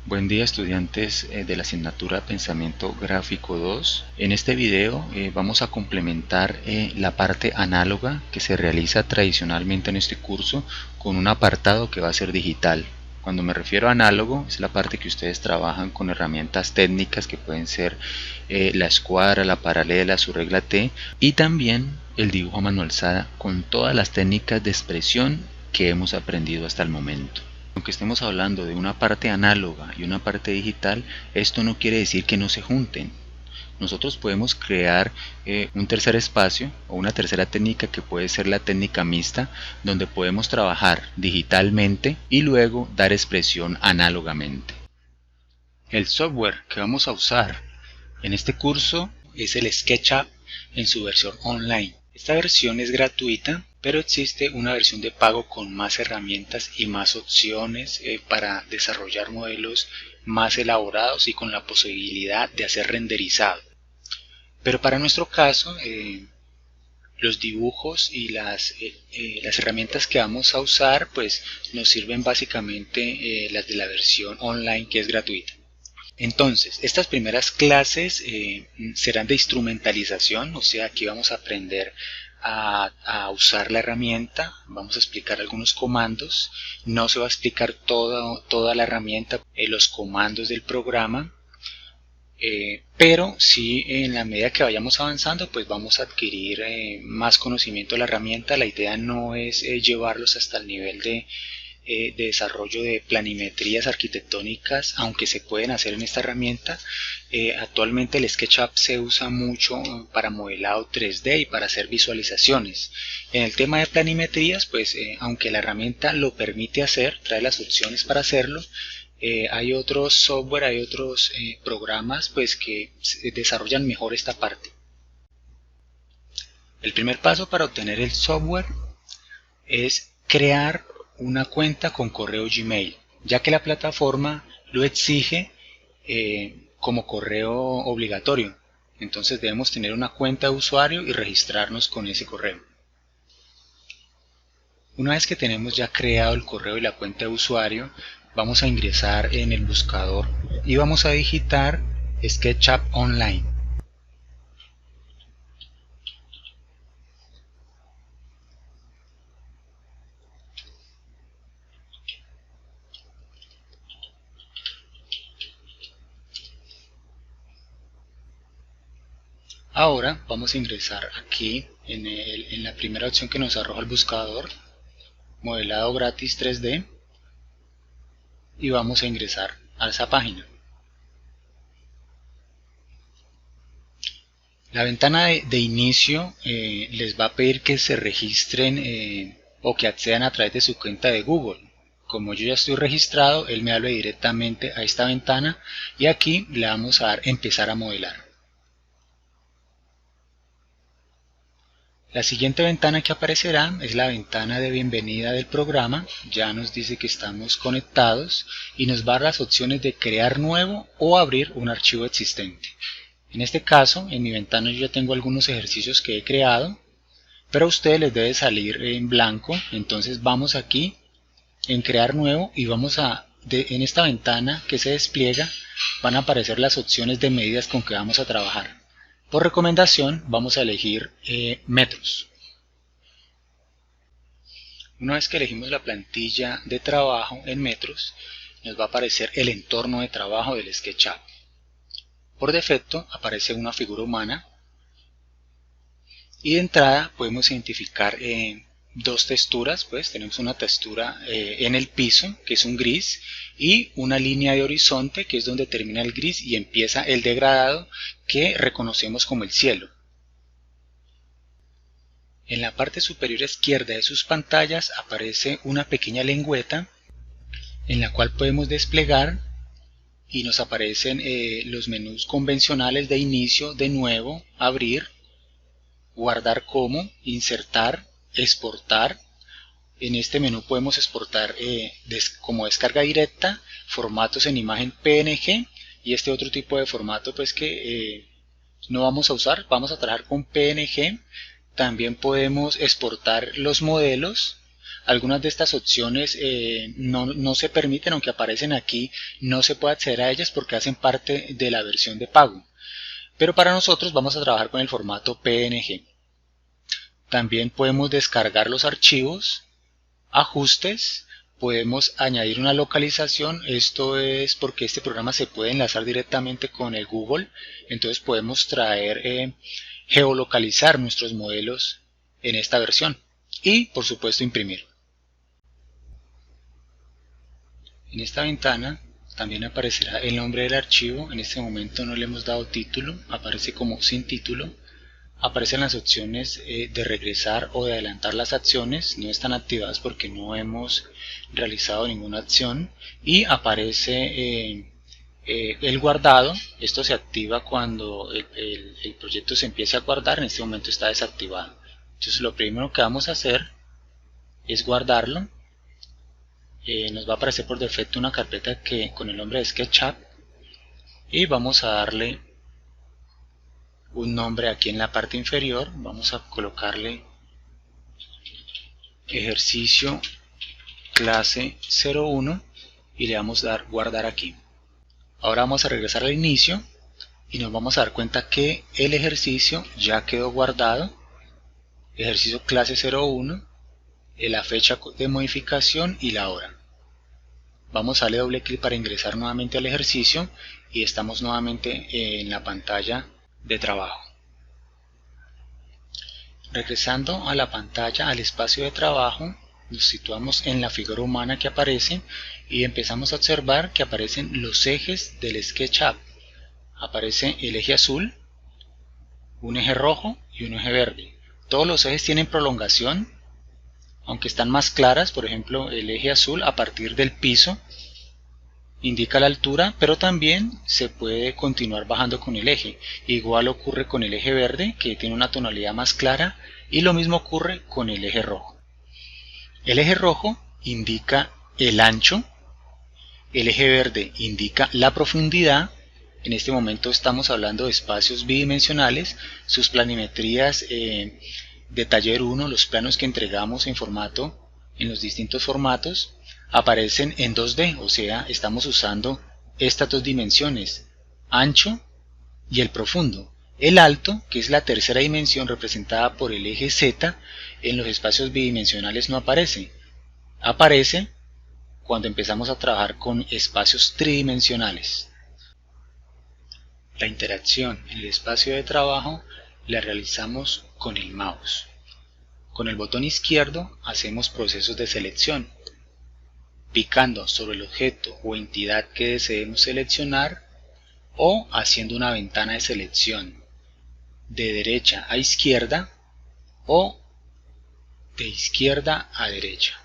Buen día estudiantes de la asignatura Pensamiento Gráfico 2. En este video vamos a complementar la parte análoga que se realiza tradicionalmente en este curso con un apartado que va a ser digital. Cuando me refiero a análogo es la parte que ustedes trabajan con herramientas técnicas que pueden ser la escuadra, la paralela, su regla T y también el dibujo a mano alzada con todas las técnicas de expresión que hemos aprendido hasta el momento. Aunque estemos hablando de una parte análoga y una parte digital, esto no quiere decir que no se junten. Nosotros podemos crear un tercer espacio o una tercera técnica que puede ser la técnica mixta, donde podemos trabajar digitalmente y luego dar expresión análogamente. El software que vamos a usar en este curso es el SketchUp en su versión online. Esta versión es gratuita, pero existe una versión de pago con más herramientas y más opciones para desarrollar modelos más elaborados y con la posibilidad de hacer renderizado. Pero para nuestro caso, los dibujos y las herramientas que vamos a usar pues nos sirven básicamente las de la versión online, que es gratuita. Entonces, estas primeras clases serán de instrumentalización, o sea, aquí vamos a aprender a usar la herramienta, vamos a explicar algunos comandos, no se va a explicar toda la herramienta, los comandos del programa, pero sí en la medida que vayamos avanzando pues vamos a adquirir más conocimiento de la herramienta. La idea no es llevarlos hasta el nivel de desarrollo de planimetrías arquitectónicas, aunque se pueden hacer en esta herramienta. Actualmente el SketchUp se usa mucho para modelado 3D y para hacer visualizaciones. En el tema de planimetrías, pues aunque la herramienta lo permite hacer, trae las opciones para hacerlo, hay otros software, hay otros programas pues que desarrollan mejor esta parte. El primer paso para obtener el software es crear una cuenta con correo Gmail, ya que la plataforma lo exige como correo obligatorio. Entonces debemos tener una cuenta de usuario y registrarnos con ese correo. Una vez que tenemos ya creado el correo y la cuenta de usuario, vamos a ingresar en el buscador y vamos a digitar SketchUp Online. Ahora vamos a ingresar aquí en la primera opción que nos arroja el buscador, modelado gratis 3D, y vamos a ingresar a esa página. La ventana de inicio les va a pedir que se registren o que accedan a través de su cuenta de Google. Como yo ya estoy registrado, él me habla directamente a esta ventana y aquí le vamos a dar empezar a modelar. La siguiente ventana que aparecerá es la ventana de bienvenida del programa. Ya nos dice que estamos conectados y nos va a dar las opciones de crear nuevo o abrir un archivo existente. En este caso, en mi ventana yo ya tengo algunos ejercicios que he creado, pero a ustedes les debe salir en blanco. Entonces vamos aquí en crear nuevo y vamos en esta ventana que se despliega van a aparecer las opciones de medidas con que vamos a trabajar. Por recomendación vamos a elegir metros. Una vez que elegimos la plantilla de trabajo en metros, nos va a aparecer el entorno de trabajo del SketchUp. Por defecto aparece una figura humana y de entrada podemos identificar dos texturas. Pues tenemos una textura en el piso, que es un gris, y una línea de horizonte, que es donde termina el gris y empieza el degradado, que reconocemos como el cielo. En la parte superior izquierda de sus pantallas aparece una pequeña lengüeta en la cual podemos desplegar y nos aparecen los menús convencionales de inicio, de nuevo, abrir, guardar como, insertar, exportar. En este menú podemos exportar como descarga directa formatos en imagen PNG y este otro tipo de formato pues que no vamos a usar, vamos a trabajar con PNG. También podemos exportar los modelos Algunas de estas opciones no se permiten, aunque aparecen aquí, no se puede acceder a ellas porque hacen parte de la versión de pago. Pero para nosotros vamos a trabajar con el formato PNG. También podemos descargar los archivos, ajustes, podemos añadir una localización. Esto es porque este programa se puede enlazar directamente con el Google, entonces podemos geolocalizar nuestros modelos en esta versión y por supuesto imprimir. En esta ventana también aparecerá el nombre del archivo. En este momento no le hemos dado título, aparece como sin título. Aparecen las opciones de regresar o de adelantar las acciones, no están activadas porque no hemos realizado ninguna acción, y aparece el guardado. Esto se activa cuando el proyecto se empiece a guardar. En este momento está desactivado. Entonces lo primero que vamos a hacer es guardarlo. Nos va a aparecer por defecto una carpeta con el nombre de SketchUp, y vamos a darle un nombre aquí en la parte inferior. Vamos a colocarle ejercicio clase 01 y le vamos a dar guardar aquí. Ahora vamos a regresar al inicio y nos vamos a dar cuenta que el ejercicio ya quedó guardado. Ejercicio clase 01, la fecha de modificación y la hora. Vamos a darle doble clic para ingresar nuevamente al ejercicio y estamos nuevamente en la pantalla de trabajo. Regresando a la pantalla, al espacio de trabajo, nos situamos en la figura humana que aparece y empezamos a observar que aparecen los ejes del SketchUp. Aparece el eje azul, un eje rojo y un eje verde. Todos los ejes tienen prolongación, aunque están más claras. Por ejemplo, el eje azul a partir del piso indica la altura, pero también se puede continuar bajando con el eje. Igual ocurre con el eje verde, que tiene una tonalidad más clara, y lo mismo ocurre con el eje rojo. El eje rojo indica el ancho, el eje verde indica la profundidad. En este momento estamos hablando de espacios bidimensionales. Sus planimetrías de taller 1, los planos que entregamos en los distintos formatos, aparecen en 2D, o sea, estamos usando estas dos dimensiones, ancho y el profundo. El alto, que es la tercera dimensión representada por el eje Z, en los espacios bidimensionales no aparece. Aparece cuando empezamos a trabajar con espacios tridimensionales. La interacción en el espacio de trabajo la realizamos con el mouse. Con el botón izquierdo hacemos procesos de selección. Picando sobre el objeto o entidad que deseemos seleccionar, o haciendo una ventana de selección de derecha a izquierda o de izquierda a derecha.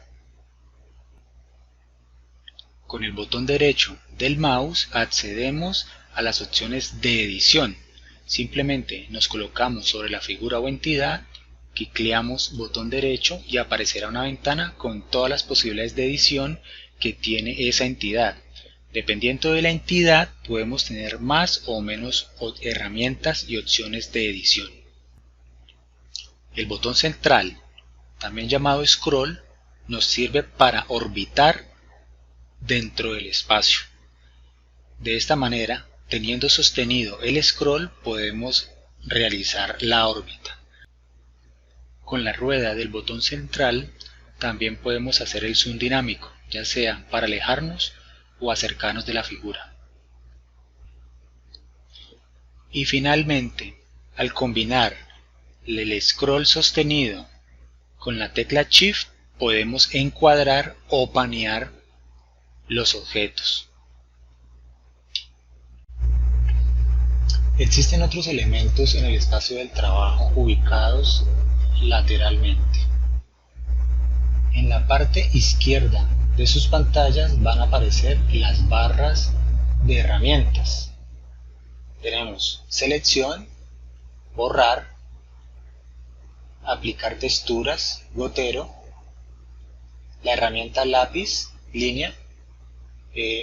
Con el botón derecho del mouse accedemos a las opciones de edición. Simplemente nos colocamos sobre la figura o entidad, clicleamos botón derecho y aparecerá una ventana con todas las posibilidades de edición que tiene esa entidad. Dependiendo de la entidad podemos tener más o menos herramientas y opciones de edición. El botón central, también llamado scroll, nos sirve para orbitar dentro del espacio. De esta manera, teniendo sostenido el scroll, podemos realizar la órbita. Con la rueda del botón central también podemos hacer el zoom dinámico, ya sea para alejarnos o acercarnos de la figura. Y finalmente, al combinar el scroll sostenido con la tecla Shift, podemos encuadrar o panear los objetos. Existen otros elementos en el espacio del trabajo ubicados lateralmente. En la parte izquierda de sus pantallas van a aparecer las barras de herramientas. Tenemos selección, borrar, aplicar texturas, gotero, la herramienta lápiz, línea,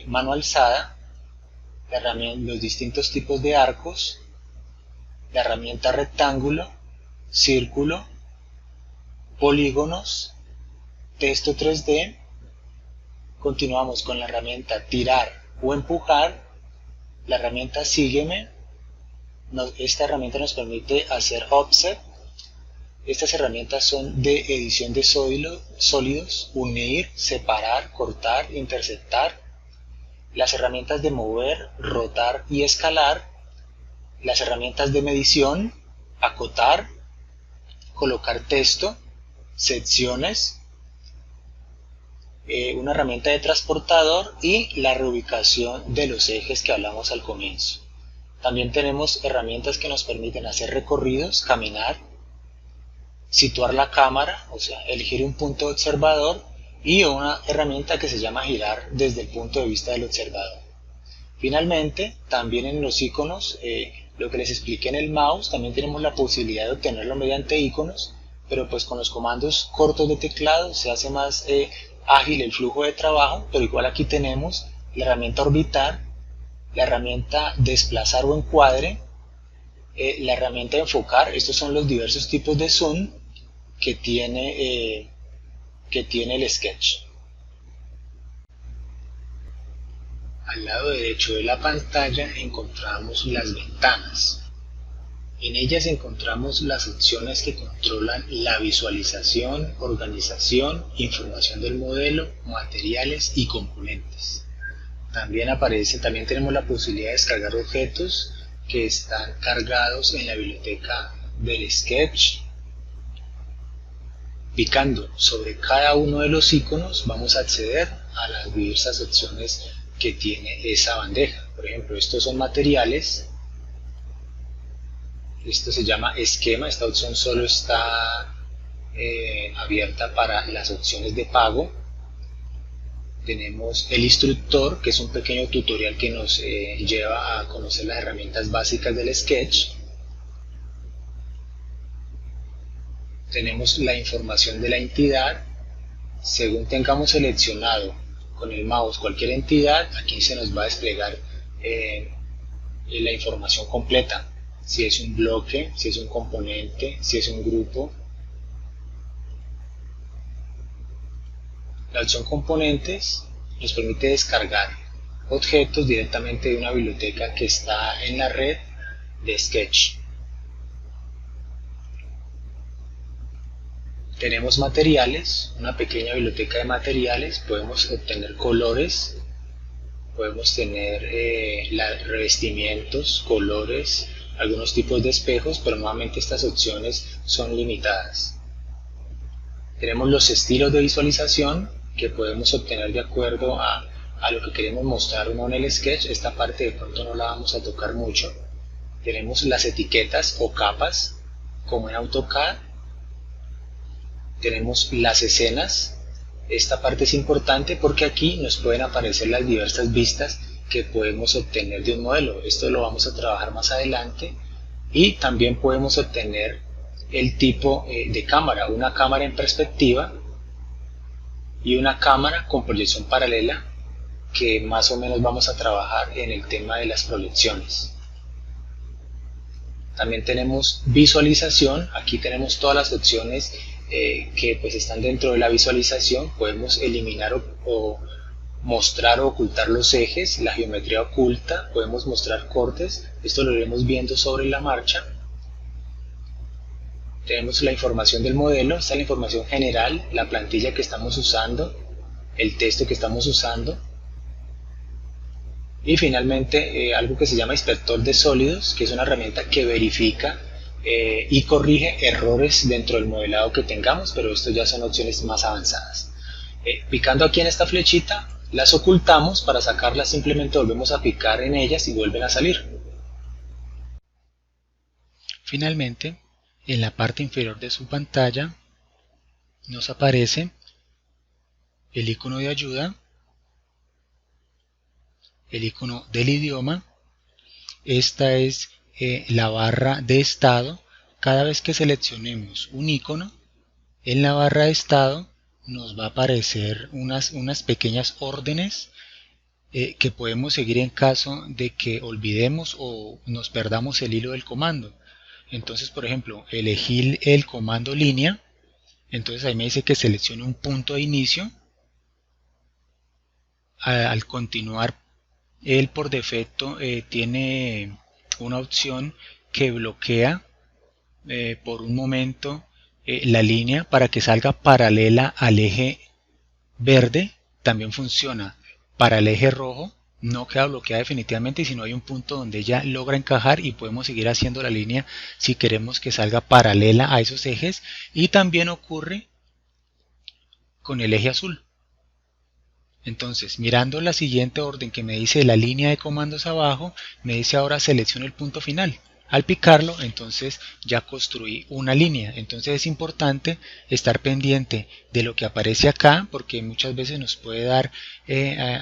mano alzada, los distintos tipos de arcos, la herramienta rectángulo, círculo, polígonos, texto 3D, continuamos con la herramienta tirar o empujar, la herramienta sígueme. Esta herramienta nos permite hacer offset. Estas herramientas son de edición de sólidos, unir, separar, cortar, interceptar. Las herramientas de mover, rotar y escalar. Las herramientas de medición, acotar, colocar texto, secciones, una herramienta de transportador y la reubicación de los ejes que hablamos al comienzo. También tenemos herramientas que nos permiten hacer recorridos, caminar, situar la cámara, o sea, elegir un punto de observador, y una herramienta que se llama girar desde el punto de vista del observador. Finalmente, también en los iconos, lo que les expliqué en el mouse, también tenemos la posibilidad de obtenerlo mediante iconos, pero pues con los comandos cortos de teclado se hace más ágil el flujo de trabajo, pero igual aquí tenemos la herramienta orbitar, la herramienta desplazar o encuadre, la herramienta enfocar. Estos son los diversos tipos de zoom que tiene el Sketch. Al lado derecho de la pantalla encontramos las ventanas. En ellas encontramos las opciones que controlan la visualización, organización, información del modelo, materiales y componentes. También tenemos la posibilidad de descargar objetos que están cargados en la biblioteca del Sketch. Picando sobre cada uno de los iconos vamos a acceder a las diversas opciones que tiene esa bandeja. Por ejemplo, estos son materiales, esto se llama esquema, esta opción solo está abierta para las opciones de pago. Tenemos el instructor, que es un pequeño tutorial que nos lleva a conocer las herramientas básicas del Sketch. Tenemos la información de la entidad. Según tengamos seleccionado con el mouse cualquier entidad, aquí se nos va a desplegar la información completa. Si es un bloque, si es un componente, si es un grupo. La opción componentes nos permite descargar objetos directamente de una biblioteca que está en la red de Sketch. Tenemos materiales, una pequeña biblioteca de materiales, podemos obtener colores, podemos tener revestimientos, colores, algunos tipos de espejos, pero nuevamente estas opciones son limitadas. Tenemos los estilos de visualización que podemos obtener de acuerdo a lo que queremos mostrar o no en el Sketch. Esta parte de pronto no la vamos a tocar mucho. Tenemos las etiquetas o capas, como en AutoCAD. Tenemos las escenas. Esta parte es importante porque aquí nos pueden aparecer las diversas vistas que podemos obtener de un modelo. Esto lo vamos a trabajar más adelante. Y también podemos obtener el tipo de cámara, una cámara en perspectiva y una cámara con proyección paralela, que más o menos vamos a trabajar en el tema de las proyecciones. También tenemos visualización. Aquí tenemos todas las opciones que pues están dentro de la visualización. Podemos eliminar o mostrar o ocultar los ejes, la geometría oculta, podemos mostrar cortes. Esto lo iremos viendo sobre la marcha. Tenemos la información del modelo, está la información general, la plantilla que estamos usando, el texto que estamos usando. Y finalmente algo que se llama inspector de sólidos, que es una herramienta que verifica y corrige errores dentro del modelado que tengamos, pero esto ya son opciones más avanzadas. Picando aquí en esta flechita, las ocultamos. Para sacarlas simplemente volvemos a picar en ellas y vuelven a salir. Finalmente, en la parte inferior de su pantalla nos aparece el icono de ayuda, el icono del idioma. Esta es la barra de estado. Cada vez que seleccionemos un icono, en la barra de estado nos va a aparecer unas pequeñas órdenes que podemos seguir en caso de que olvidemos o nos perdamos el hilo del comando. Entonces, por ejemplo, elegí el comando línea Entonces ahí me dice que seleccione un punto de inicio. Al continuar, él por defecto tiene una opción que bloquea por un momento la línea para que salga paralela al eje verde. También funciona para el eje rojo, no queda bloqueada definitivamente, sino hay un punto donde ella logra encajar y podemos seguir haciendo la línea si queremos que salga paralela a esos ejes. Y también ocurre con el eje azul. Entonces, mirando la siguiente orden que me dice la línea de comandos abajo, me dice ahora seleccione el punto final. Al picarlo, entonces ya construí una línea. Entonces es importante estar pendiente de lo que aparece acá, porque muchas veces nos puede dar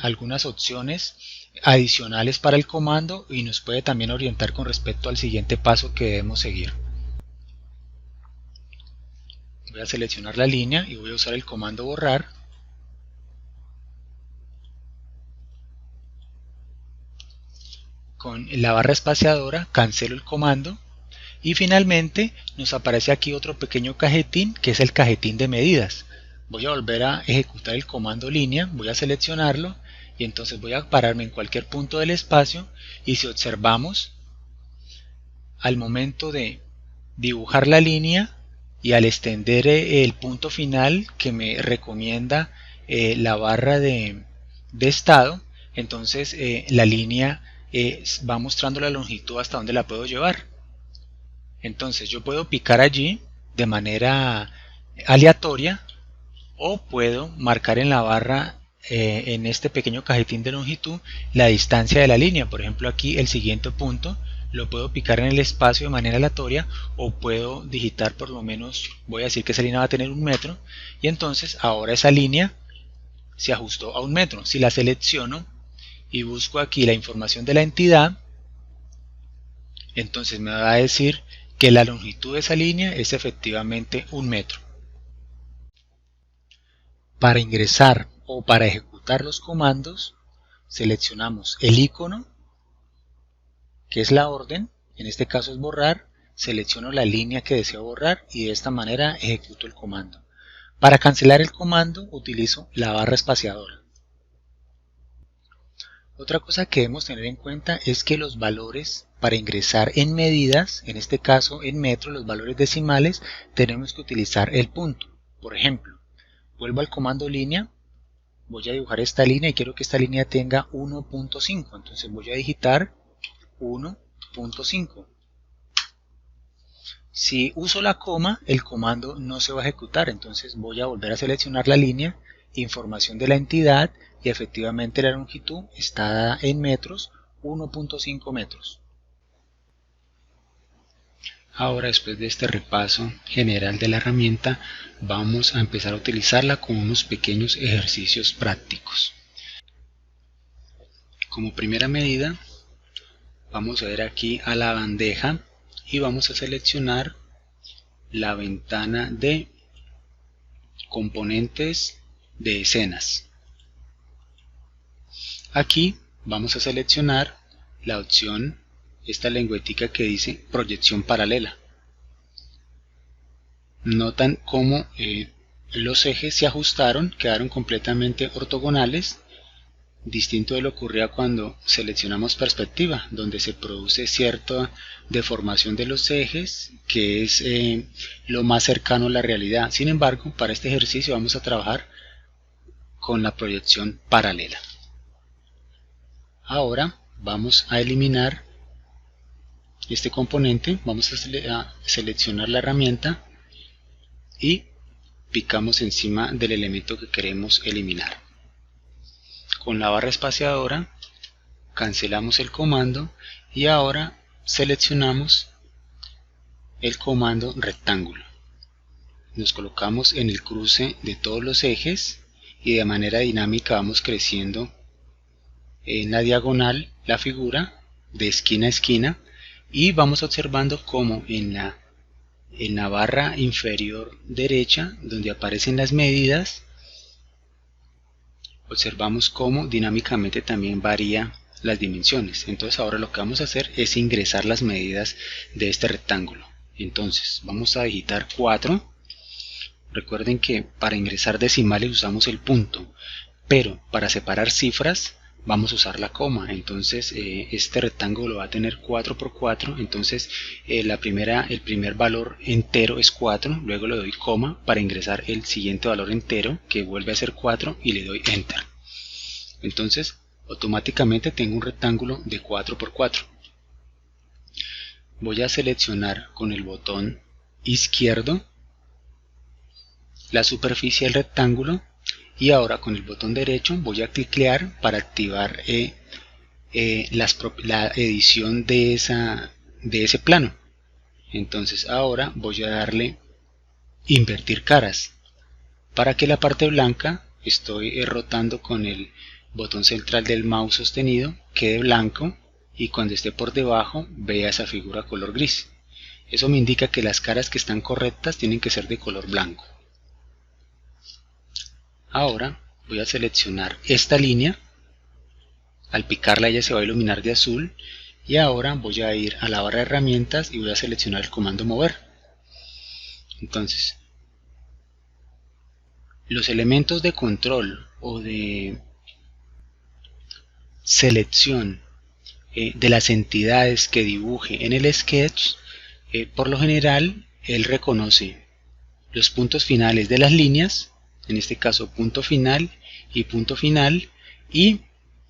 algunas opciones adicionales para el comando y nos puede también orientar con respecto al siguiente paso que debemos seguir. Voy a seleccionar la línea y voy a usar el comando borrar. Con la barra espaciadora cancelo el comando y finalmente nos aparece aquí otro pequeño cajetín que es el cajetín de medidas. Voy a volver a ejecutar el comando línea, voy a seleccionarlo y entonces voy a pararme en cualquier punto del espacio y si observamos, al momento de dibujar la línea y al extender el punto final que me recomienda la barra de estado, entonces la línea va mostrando la longitud hasta donde la puedo llevar. Entonces yo puedo picar allí de manera aleatoria o puedo marcar en la barra en este pequeño cajetín de longitud la distancia de la línea. Por ejemplo, aquí el siguiente punto lo puedo picar en el espacio de manera aleatoria o puedo digitar por lo menos, voy a decir que esa línea va a tener 1 metro y entonces ahora esa línea se ajustó a 1 metro. Si la selecciono y busco aquí la información de la entidad, entonces me va a decir que la longitud de esa línea es efectivamente 1 metro. Para ingresar o para ejecutar los comandos, seleccionamos el icono, que es la orden, en este caso es borrar, selecciono la línea que deseo borrar y de esta manera ejecuto el comando. Para cancelar el comando utilizo la barra espaciadora. Otra cosa que debemos tener en cuenta es que los valores para ingresar en medidas, en este caso en metros, los valores decimales, tenemos que utilizar el punto. Por ejemplo, vuelvo al comando línea, voy a dibujar esta línea y quiero que esta línea tenga 1.5, entonces voy a digitar 1.5. Si uso la coma, el comando no se va a ejecutar, entonces voy a volver a seleccionar la línea, información de la entidad y efectivamente la longitud está dada en metros, 1.5 metros. Ahora, después de este repaso general de la herramienta, vamos a empezar a utilizarla con unos pequeños ejercicios prácticos. Como primera medida, vamos a ir aquí a la bandeja y vamos a seleccionar la ventana de componentes de escenas. Aquí vamos a seleccionar la opción, esta lengüetica que dice proyección paralela. Notan cómo los ejes se ajustaron, quedaron completamente ortogonales, distinto de lo que ocurría cuando seleccionamos perspectiva, donde se produce cierta deformación de los ejes, que es lo más cercano a la realidad. Sin embargo, para este ejercicio vamos a trabajar con la proyección paralela. Ahora vamos a eliminar este componente, vamos a seleccionar la herramienta y picamos encima del elemento que queremos eliminar. Con la barra espaciadora cancelamos el comando y ahora seleccionamos el comando rectángulo. Nos colocamos en el cruce de todos los ejes y de manera dinámica vamos creciendo en la diagonal la figura de esquina a esquina y vamos observando cómo en la barra inferior derecha, donde aparecen las medidas, observamos cómo dinámicamente también varía las dimensiones. Entonces ahora lo que vamos a hacer es ingresar las medidas de este rectángulo. Entonces vamos a digitar 4, Recuerden que para ingresar decimales usamos el punto, pero para separar cifras vamos a usar la coma. Entonces este rectángulo va a tener 4 por 4, entonces el primer valor entero es 4, luego le doy coma para ingresar el siguiente valor entero, que vuelve a ser 4, y le doy enter. Entonces automáticamente tengo un rectángulo de 4 por 4. Voy a seleccionar con el botón izquierdo la superficie del rectángulo, y ahora con el botón derecho voy a cliquear para activar la edición de ese plano. Entonces ahora voy a darle invertir caras. Para que la parte blanca, estoy rotando con el botón central del mouse sostenido, quede blanco, y cuando esté por debajo vea esa figura color gris. Eso me indica que las caras que están correctas tienen que ser de color blanco. Ahora voy a seleccionar esta línea. Al picarla ella se va a iluminar de azul, y ahora voy a ir a la barra de herramientas y voy a seleccionar el comando mover. Entonces, los elementos de control o de selección de las entidades que dibuje en el sketch, por lo general él reconoce los puntos finales de las líneas, en este caso punto final, y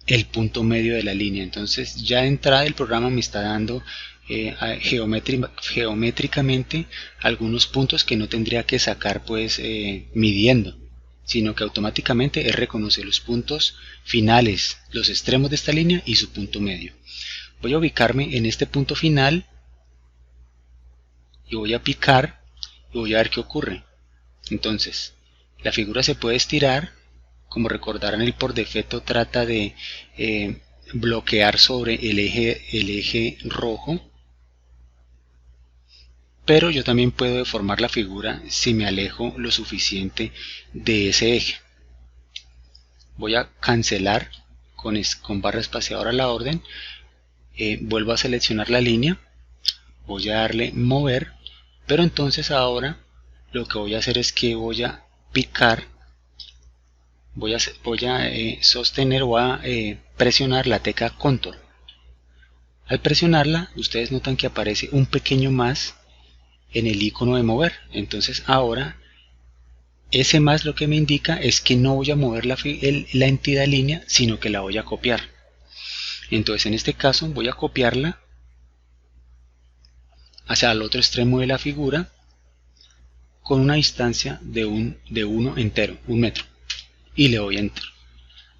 el punto medio de la línea. Entonces ya de entrada el programa me está dando geométricamente algunos puntos que no tendría que sacar pues midiendo, sino que automáticamente él reconoce los puntos finales, los extremos de esta línea y su punto medio. Voy a ubicarme en este punto final y voy a picar y voy a ver qué ocurre. Entonces la figura se puede estirar. Como recordarán, él por defecto trata de bloquear sobre el eje rojo, pero yo también puedo deformar la figura si me alejo lo suficiente de ese eje. Voy a cancelar con barra espaciadora la orden, vuelvo a seleccionar la línea, voy a darle mover, pero entonces ahora lo que voy a hacer es que voy a picar, voy a sostener o a presionar la tecla control. Al presionarla, ustedes notan que aparece un pequeño más en el icono de mover. Entonces ahora ese más lo que me indica es que no voy a mover la entidad línea, sino que la voy a copiar. Entonces en este caso voy a copiarla hacia el otro extremo de la figura con una distancia de 1 entero, 1 metro, y le doy enter.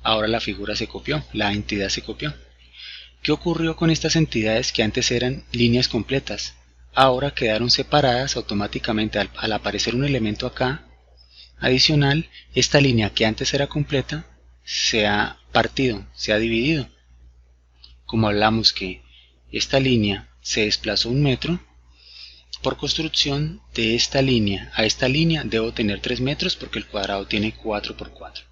Ahora la figura se copió, la entidad se copió. ¿Qué ocurrió con estas entidades que antes eran líneas completas? Ahora quedaron separadas automáticamente al aparecer un elemento acá adicional. Esta línea que antes era completa se ha partido, se ha dividido. Como hablamos que esta línea se desplazó 1 metro, por construcción de esta línea a esta línea debo tener 3 metros porque el cuadrado tiene 4 por 4.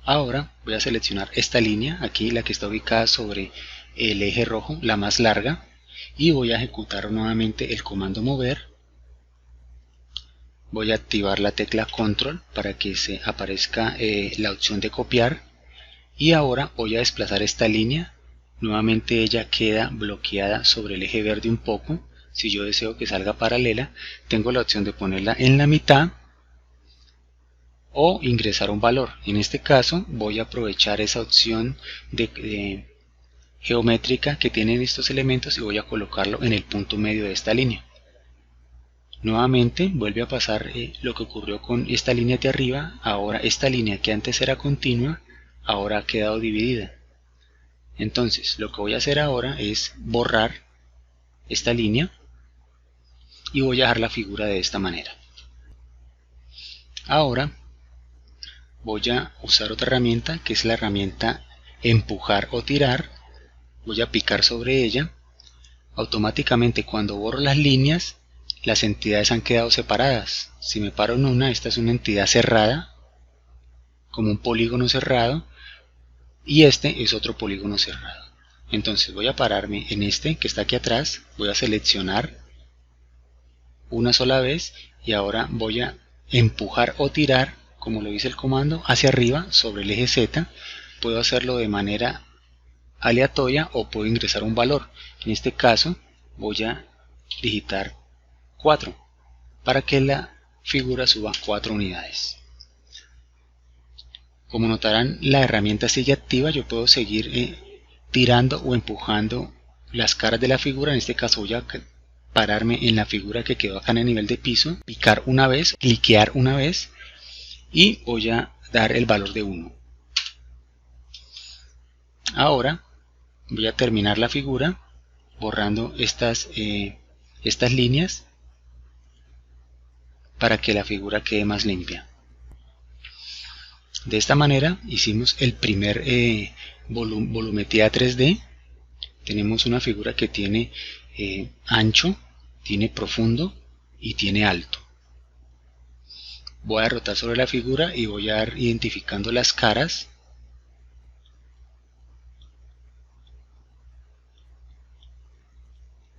Ahora voy a seleccionar esta línea, aquí la que está ubicada sobre el eje rojo, la más larga, y voy a ejecutar nuevamente el comando mover. Voy a activar la tecla control para que se aparezca la opción de copiar, y ahora voy a desplazar esta línea. Nuevamente ella queda bloqueada sobre el eje verde un poco. Si yo deseo que salga paralela, tengo la opción de ponerla en la mitad o ingresar un valor. En este caso voy a aprovechar esa opción geométrica que tienen estos elementos y voy a colocarlo en el punto medio de esta línea. Nuevamente vuelve a pasar lo que ocurrió con esta línea de arriba. Ahora esta línea que antes era continua, ahora ha quedado dividida. Entonces lo que voy a hacer ahora es borrar esta línea y voy a dejar la figura de esta manera. Ahora voy a usar otra herramienta, que es la herramienta empujar o tirar. Voy a picar sobre ella. Automáticamente cuando borro las líneas, las entidades han quedado separadas. Si me paro en una, esta es una entidad cerrada, como un polígono cerrado, y este es otro polígono cerrado. Entonces voy a pararme en este que está aquí atrás, voy a seleccionar una sola vez y ahora voy a empujar o tirar, como lo dice el comando, hacia arriba sobre el eje Z. Puedo hacerlo de manera aleatoria o puedo ingresar un valor. En este caso voy a digitar 4 para que la figura suba 4 unidades. Como notarán, la herramienta sigue activa. Yo puedo seguir tirando o empujando las caras de la figura. En este caso voy a pararme en la figura que quedó acá en el nivel de piso, picar una vez, cliquear una vez y voy a dar el valor de 1. Ahora voy a terminar la figura borrando estas líneas para que la figura quede más limpia. De esta manera hicimos el primer volumetría 3D. Tenemos una figura que tiene ancho, tiene profundo y tiene alto. Voy a rotar sobre la figura y voy a ir identificando las caras.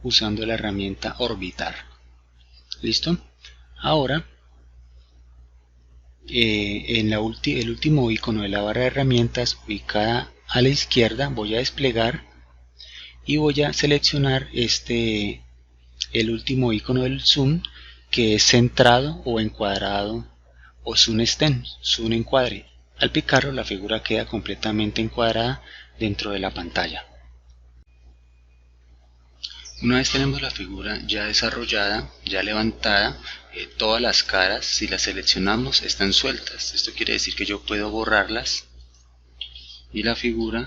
Usando la herramienta orbitar. ¿Listo? Ahora, en el último icono de la barra de herramientas ubicada a la izquierda, voy a desplegar y voy a seleccionar el último icono del zoom, que es centrado o encuadrado o zoom extend, zoom encuadre. Al picarlo, la figura queda completamente encuadrada dentro de la pantalla. Una vez tenemos la figura ya desarrollada, ya levantada, todas las caras, si las seleccionamos, están sueltas. Esto quiere decir que yo puedo borrarlas y la figura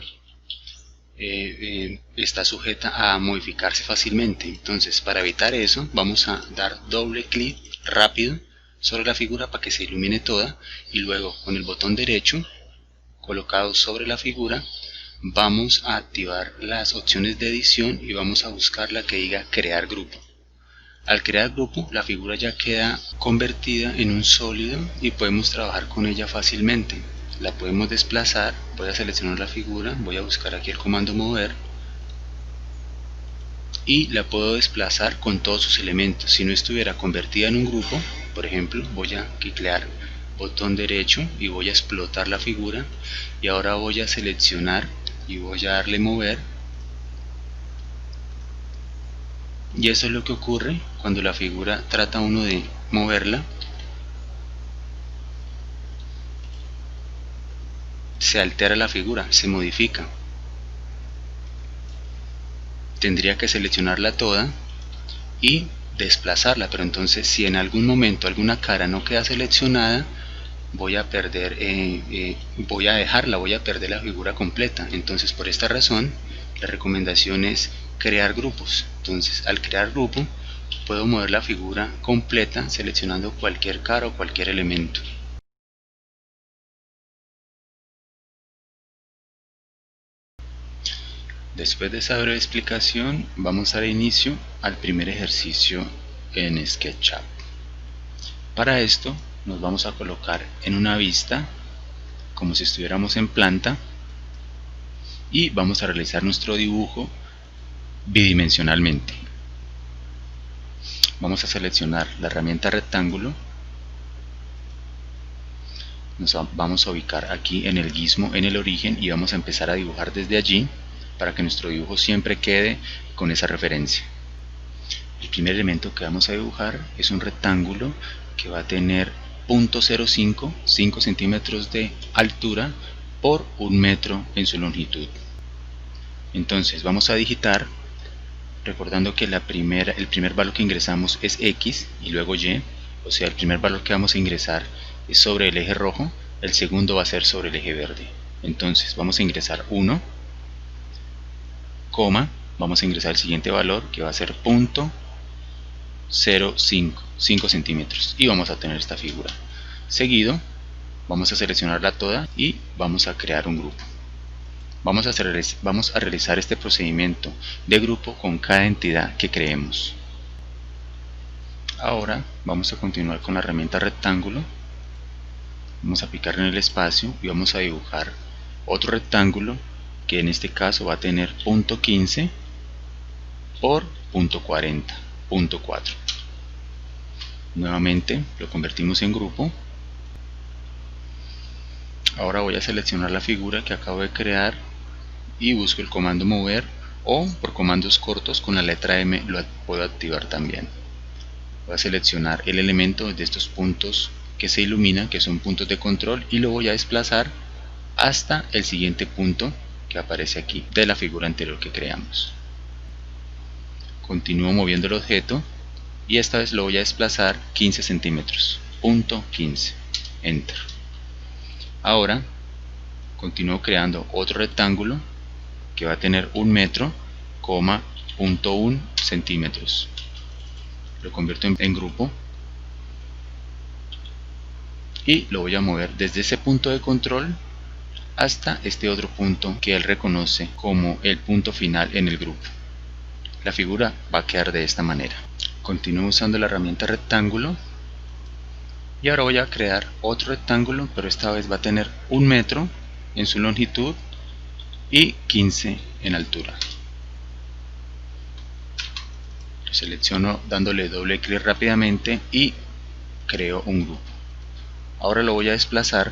está sujeta a modificarse fácilmente. Entonces, para evitar eso, vamos a dar doble clic rápido sobre la figura para que se ilumine toda, y luego con el botón derecho colocado sobre la figura vamos a activar las opciones de edición y vamos a buscar la que diga crear grupo. Al crear grupo, la figura ya queda convertida en un sólido y podemos trabajar con ella fácilmente. La podemos desplazar. Voy a seleccionar la figura, voy a buscar aquí el comando mover y la puedo desplazar con todos sus elementos. Si no estuviera convertida en un grupo, por ejemplo, voy a clicar botón derecho y voy a explotar la figura, y ahora voy a seleccionar y voy a darle mover, y eso es lo que ocurre cuando la figura trata uno de moverla. Se altera la figura, se modifica. Tendría que seleccionarla toda y desplazarla, pero entonces si en algún momento alguna cara no queda seleccionada, voy a perder, voy a perder la figura completa. Entonces, por esta razón, la recomendación es crear grupos. Entonces, al crear grupo, puedo mover la figura completa seleccionando cualquier cara o cualquier elemento. Después de esa breve explicación, vamos a dar inicio al primer ejercicio en SketchUp. Para esto, nos vamos a colocar en una vista, como si estuviéramos en planta, y vamos a realizar nuestro dibujo bidimensionalmente. Vamos a seleccionar la herramienta rectángulo, nos vamos a ubicar aquí en el gizmo, en el origen, y vamos a empezar a dibujar desde allí para que nuestro dibujo siempre quede con esa referencia. El primer elemento que vamos a dibujar es un rectángulo que va a tener 0.05, 5 centímetros de altura por 1 metro en su longitud. Entonces vamos a digitar, recordando que el primer valor que ingresamos es X y luego Y, o sea, el primer valor que vamos a ingresar es sobre el eje rojo, el segundo va a ser sobre el eje verde. Entonces vamos a ingresar 1, coma, vamos a ingresar el siguiente valor que va a ser 0.05, 5 centímetros, y vamos a tener esta figura. Seguido vamos a seleccionarla toda y vamos a crear un grupo. Vamos a realizar este procedimiento de grupo con cada entidad que creemos. Ahora vamos a continuar con la herramienta rectángulo, vamos a picar en el espacio y vamos a dibujar otro rectángulo que en este caso va a tener 0.15 por 0.40, 0.4. Nuevamente lo convertimos en grupo. Ahora voy a seleccionar la figura que acabo de crear y busco el comando mover, o por comandos cortos con la letra M lo puedo activar también. Voy a seleccionar el elemento de estos puntos que se iluminan, que son puntos de control, y lo voy a desplazar hasta el siguiente punto que aparece aquí de la figura anterior que creamos. Continúo moviendo el objeto y esta vez lo voy a desplazar 15 centímetros, punto 15, enter. Ahora continúo creando otro rectángulo que va a tener 1 metro, punto 1 centímetros. Lo convierto en grupo y lo voy a mover desde ese punto de control hasta este otro punto que él reconoce como el punto final en el grupo. La figura va a quedar de esta manera. Continúo usando la herramienta rectángulo y ahora voy a crear otro rectángulo, pero esta vez va a tener 1 metro en su longitud y 15 en altura. Lo selecciono dándole doble clic rápidamente y creo un grupo. Ahora lo voy a desplazar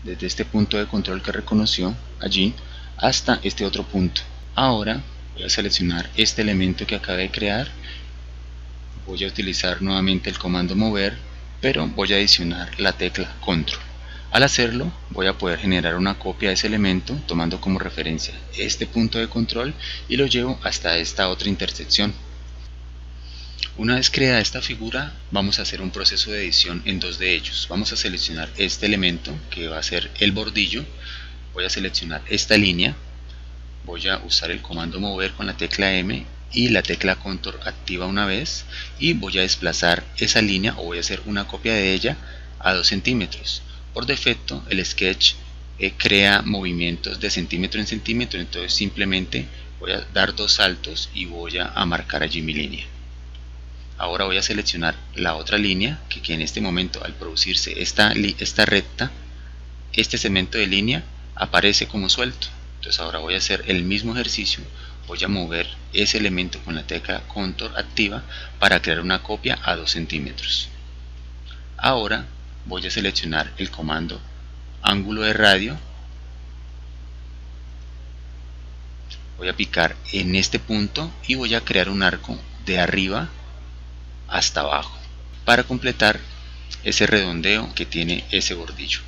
desde este punto de control que reconoció allí hasta este otro punto. Ahora voy a seleccionar este elemento que acabé de crear. Voy a utilizar nuevamente el comando mover, pero voy a adicionar la tecla control. Al hacerlo voy a poder generar una copia de ese elemento tomando como referencia este punto de control y lo llevo hasta esta otra intersección. Una vez creada esta figura, vamos a hacer un proceso de edición en dos de ellos. Vamos a seleccionar este elemento que va a ser el bordillo. Voy a seleccionar esta línea. Voy a usar el comando mover con la tecla M y la tecla control activa una vez, y voy a desplazar esa línea, o voy a hacer una copia de ella, a 2 centímetros. Por defecto el Sketch crea movimientos de centímetro en centímetro, entonces simplemente voy a dar 2 saltos y voy a marcar allí mi línea. Ahora voy a seleccionar la otra línea, que en este momento, al producirse esta recta, este segmento de línea aparece como suelto. Entonces ahora voy a hacer el mismo ejercicio, voy a mover ese elemento con la tecla control activa para crear una copia a 2 centímetros. Ahora voy a seleccionar el comando ángulo de radio, voy a picar en este punto y voy a crear un arco de arriba hasta abajo para completar ese redondeo que tiene ese bordillo.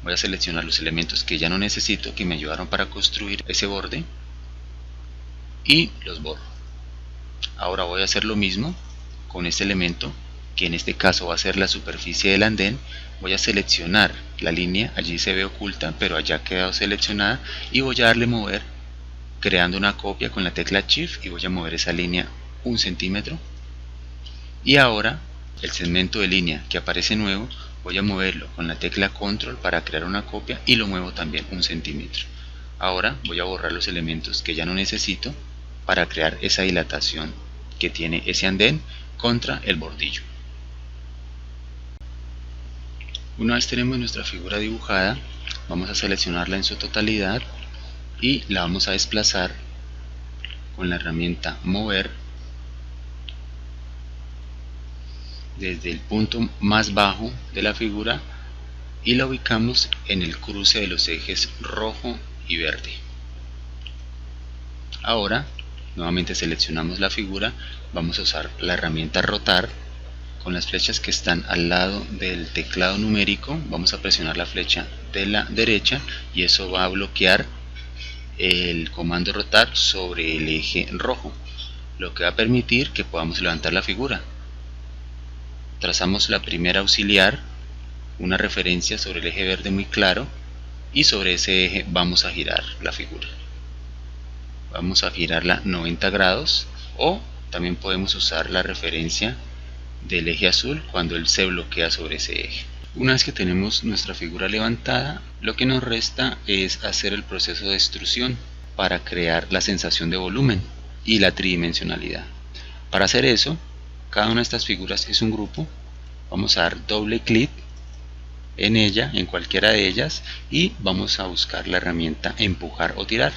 Voy a seleccionar los elementos que ya no necesito, que me ayudaron para construir ese borde, y los borro. Ahora voy a hacer lo mismo con este elemento, que en este caso va a ser la superficie del andén. Voy a seleccionar la línea, allí se ve oculta, pero allá ha quedado seleccionada, y voy a darle mover creando una copia con la tecla Shift, y voy a mover esa línea 1 centímetro. Y ahora el segmento de línea que aparece nuevo, voy a moverlo con la tecla control para crear una copia y lo muevo también 1 centímetro. Ahora voy a borrar los elementos que ya no necesito para crear esa dilatación que tiene ese andén contra el bordillo. Una vez tenemos nuestra figura dibujada, vamos a seleccionarla en su totalidad y la vamos a desplazar con la herramienta mover desde el punto más bajo de la figura y la ubicamos en el cruce de los ejes rojo y verde. Ahora nuevamente seleccionamos la figura, vamos a usar la herramienta rotar con las flechas que están al lado del teclado numérico. Vamos a presionar la flecha de la derecha y eso va a bloquear el comando rotar sobre el eje rojo, lo que va a permitir que podamos levantar la figura. Trazamos la primera auxiliar, una referencia sobre el eje verde muy claro, y sobre ese eje vamos a girar la figura. Vamos a girarla 90 grados, o también podemos usar la referencia del eje azul cuando él se bloquea sobre ese eje. Una vez que tenemos nuestra figura levantada, lo que nos resta es hacer el proceso de extrusión para crear la sensación de volumen y la tridimensionalidad. Para hacer eso, cada una de estas figuras es un grupo. Vamos a dar doble clic en ella, en cualquiera de ellas, y vamos a buscar la herramienta empujar o tirar.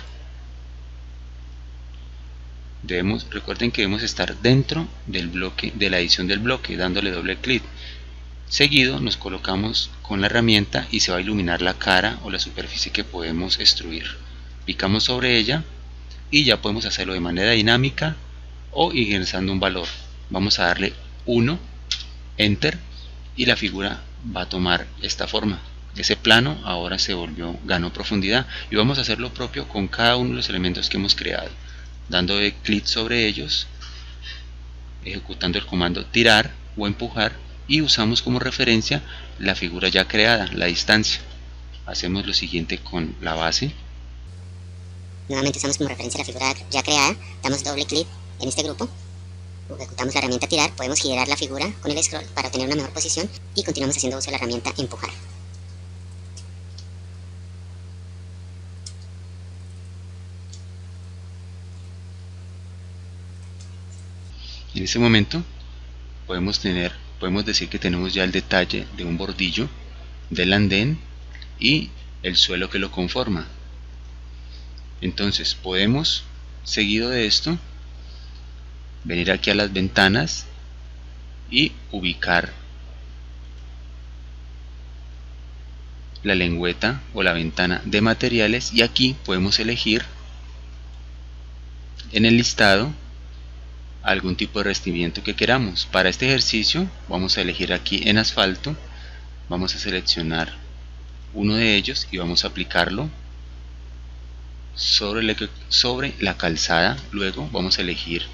Recuerden que debemos estar dentro del bloque, de la edición del bloque, dándole doble clic. Seguido nos colocamos con la herramienta y se va a iluminar la cara o la superficie que podemos extruir. Picamos sobre ella y ya podemos hacerlo de manera dinámica o ingresando un valor. Vamos a darle 1, Enter, y la figura va a tomar esta forma. Ese plano ahora ganó profundidad, y vamos a hacer lo propio con cada uno de los elementos que hemos creado, dando clic sobre ellos, ejecutando el comando tirar o empujar, y usamos como referencia la figura ya creada, la distancia. Hacemos lo siguiente con la base. Nuevamente usamos como referencia la figura ya creada, damos doble clic en este grupo, ejecutamos la herramienta tirar, podemos girar la figura con el scroll para obtener una mejor posición y continuamos haciendo uso de la herramienta empujar. En ese momento podemos decir que tenemos ya el detalle de un bordillo, del andén y el suelo que lo conforma. Entonces podemos, seguido de esto, venir aquí a las ventanas y ubicar la lengüeta o la ventana de materiales, y aquí podemos elegir en el listado algún tipo de revestimiento que queramos. Para este ejercicio vamos a elegir aquí en asfalto, vamos a seleccionar uno de ellos y vamos a aplicarlo sobre la calzada. Luego vamos a elegir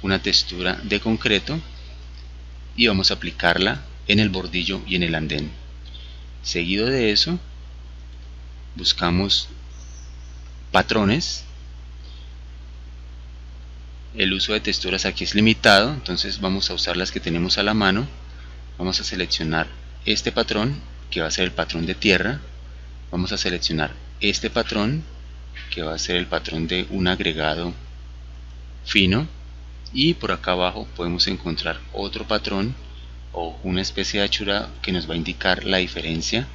una textura de concreto y vamos a aplicarla en el bordillo y en el andén. Seguido de eso buscamos patrones. El uso de texturas aquí es limitado, entonces vamos a usar las que tenemos a la mano. Vamos a seleccionar este patrón, que va a ser el patrón de tierra. Vamos a seleccionar este patrón, que va a ser el patrón de un agregado fino, y por acá abajo podemos encontrar otro patrón o una especie de hachura que nos va a indicar la diferencia.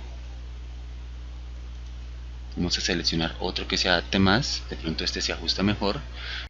Vamos a seleccionar otro que se adapte más, de pronto este se ajusta mejor.